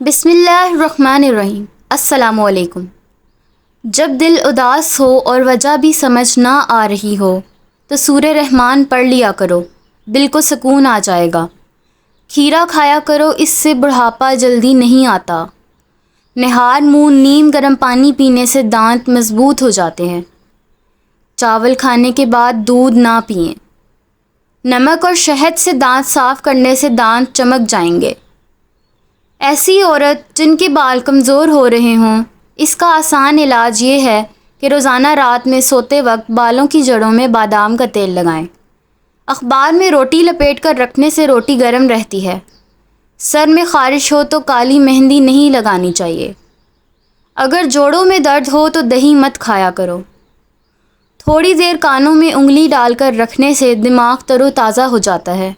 بسم اللہ الرحمن الرحیم۔ السلام علیکم۔ جب دل اداس ہو اور وجہ بھی سمجھ نہ آ رہی ہو تو سورہ رحمان پڑھ لیا کرو، دل کو سکون آ جائے گا۔ کھیرا کھایا کرو، اس سے بڑھاپا جلدی نہیں آتا۔ نہار منہ نیم گرم پانی پینے سے دانت مضبوط ہو جاتے ہیں۔ چاول کھانے کے بعد دودھ نہ پئیں۔ نمک اور شہد سے دانت صاف کرنے سے دانت چمک جائیں گے۔ ایسی عورت جن کے بال کمزور ہو رہے ہوں، اس کا آسان علاج یہ ہے کہ روزانہ رات میں سوتے وقت بالوں کی جڑوں میں بادام کا تیل لگائیں۔ اخبار میں روٹی لپیٹ کر رکھنے سے روٹی گرم رہتی ہے۔ سر میں خارش ہو تو کالی مہندی نہیں لگانی چاہیے۔ اگر جوڑوں میں درد ہو تو دہی مت کھایا کرو۔ تھوڑی دیر کانوں میں انگلی ڈال کر رکھنے سے دماغ تر و تازہ ہو جاتا ہے۔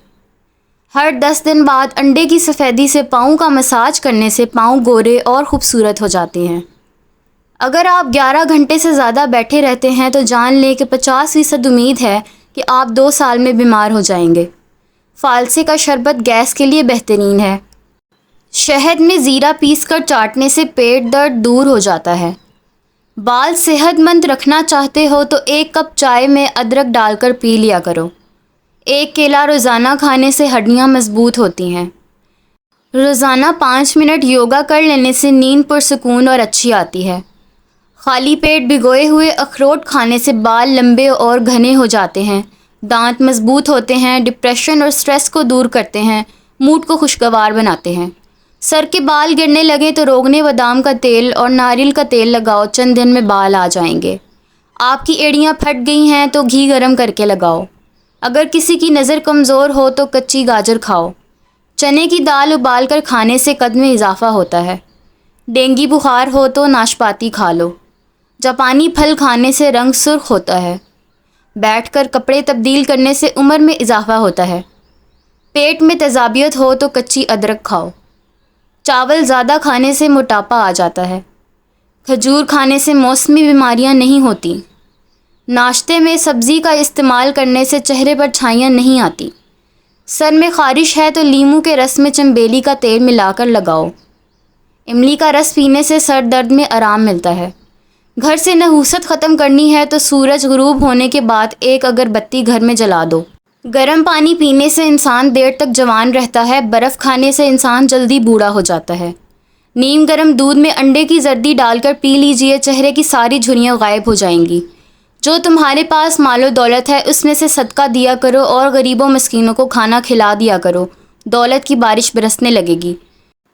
ہر 10 دن بعد انڈے کی سفیدی سے پاؤں کا مساج کرنے سے پاؤں گورے اور خوبصورت ہو جاتے ہیں۔ اگر آپ 11 گھنٹے سے زیادہ بیٹھے رہتے ہیں تو جان لیں کہ 50% امید ہے کہ آپ 2 سال میں بیمار ہو جائیں گے۔ فالسے کا شربت گیس کے لیے بہترین ہے۔ شہد میں زیرہ پیس کر چاٹنے سے پیٹ درد دور ہو جاتا ہے۔ بال صحت مند رکھنا چاہتے ہو تو 1 کپ چائے میں ادرک ڈال کر پی لیا کرو۔ 1 کیلا روزانہ کھانے سے ہڈیاں مضبوط ہوتی ہیں۔ روزانہ 5 منٹ یوگا کر لینے سے نیند پرسکون اور اچھی آتی ہے۔ خالی پیٹ بھگوئے ہوئے اخروٹ کھانے سے بال لمبے اور گھنے ہو جاتے ہیں، دانت مضبوط ہوتے ہیں، ڈپریشن اور سٹریس کو دور کرتے ہیں، موڈ کو خوشگوار بناتے ہیں۔ سر کے بال گرنے لگے تو روغن بادام کا تیل اور ناریل کا تیل لگاؤ، چند دن میں بال آ جائیں گے۔ آپ کی ایڑیاں پھٹ گئی ہیں تو گھی گرم کر کے لگاؤ۔ اگر کسی کی نظر کمزور ہو تو کچی گاجر کھاؤ۔ چنے کی دال ابال کر کھانے سے قد میں اضافہ ہوتا ہے۔ ڈینگی بخار ہو تو ناشپاتی کھا لو۔ جاپانی پھل کھانے سے رنگ سرخ ہوتا ہے۔ بیٹھ کر کپڑے تبدیل کرنے سے عمر میں اضافہ ہوتا ہے۔ پیٹ میں تیزابیت ہو تو کچی ادرک کھاؤ۔ چاول زیادہ کھانے سے موٹاپا آ جاتا ہے۔ کھجور کھانے سے موسمی بیماریاں نہیں ہوتی۔ ناشتے میں سبزی کا استعمال کرنے سے چہرے پر چھائیاں نہیں آتی۔ سر میں خارش ہے تو لیموں کے رس میں چنبیلی کا تیل ملا کر لگاؤ۔ املی کا رس پینے سے سر درد میں آرام ملتا ہے۔ گھر سے نحوست ختم کرنی ہے تو سورج غروب ہونے کے بعد 1 اگربتی گھر میں جلا دو۔ گرم پانی پینے سے انسان دیر تک جوان رہتا ہے، برف کھانے سے انسان جلدی بوڑھا ہو جاتا ہے۔ نیم گرم دودھ میں انڈے کی زردی ڈال کر پی لیجئے، چہرے کی ساری جھریاں غائب ہو جائیں گی۔ جو تمہارے پاس مال و دولت ہے اس میں سے صدقہ دیا کرو اور غریبوں مسکینوں کو کھانا کھلا دیا کرو، دولت کی بارش برسنے لگے گی۔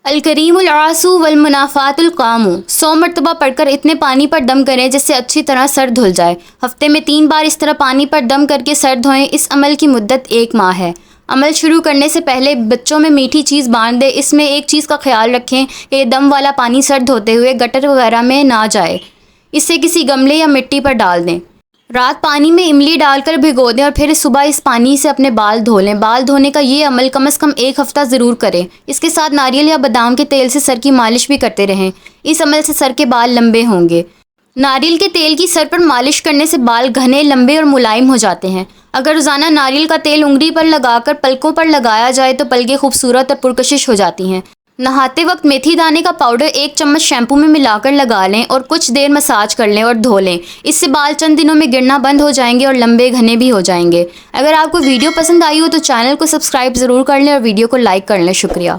الکریم العاصو والمنافات القامو، 100 مرتبہ پڑھ کر اتنے پانی پر دم کریں جس سے اچھی طرح سر دھل جائے۔ ہفتے میں 3 بار اس طرح پانی پر دم کر کے سر دھوئیں۔ اس عمل کی مدت 1 ماہ ہے۔ عمل شروع کرنے سے پہلے بچوں میں میٹھی چیز باندھ دیں۔ اس میں ایک چیز کا خیال رکھیں کہ یہ دم والا پانی سر دھوتے ہوئے گٹر وغیرہ میں نہ جائے۔ اسے کسی گملے یا مٹی پر ڈال دیں۔ رات پانی میں املی ڈال کر بھگو دیں اور پھر صبح اس پانی سے اپنے بال دھو لیں۔ بال دھونے کا یہ عمل کم از کم 1 ہفتہ ضرور کریں۔ اس کے ساتھ ناریل یا بادام کے تیل سے سر کی مالش بھی کرتے رہیں۔ اس عمل سے سر کے بال لمبے ہوں گے۔ ناریل کے تیل کی سر پر مالش کرنے سے بال گھنے، لمبے اور ملائم ہو جاتے ہیں۔ اگر روزانہ ناریل کا تیل انگلی پر لگا کر پلکوں پر لگایا جائے تو پلکیں خوبصورت اور پرکشش ہو جاتی ہیں۔ نہاتے وقت میتھی دانے کا پاؤڈر 1 چمچ شیمپو میں ملا کر لگا لیں اور کچھ دیر مساج کر لیں اور دھو لیں۔ اس سے بال چند دنوں میں گرنا بند ہو جائیں گے اور لمبے گھنے بھی ہو جائیں گے۔ اگر آپ کو ویڈیو پسند آئی ہو تو چینل کو سبسکرائب ضرور کر لیں اور ویڈیو کو لائک کر لیں۔ شکریہ۔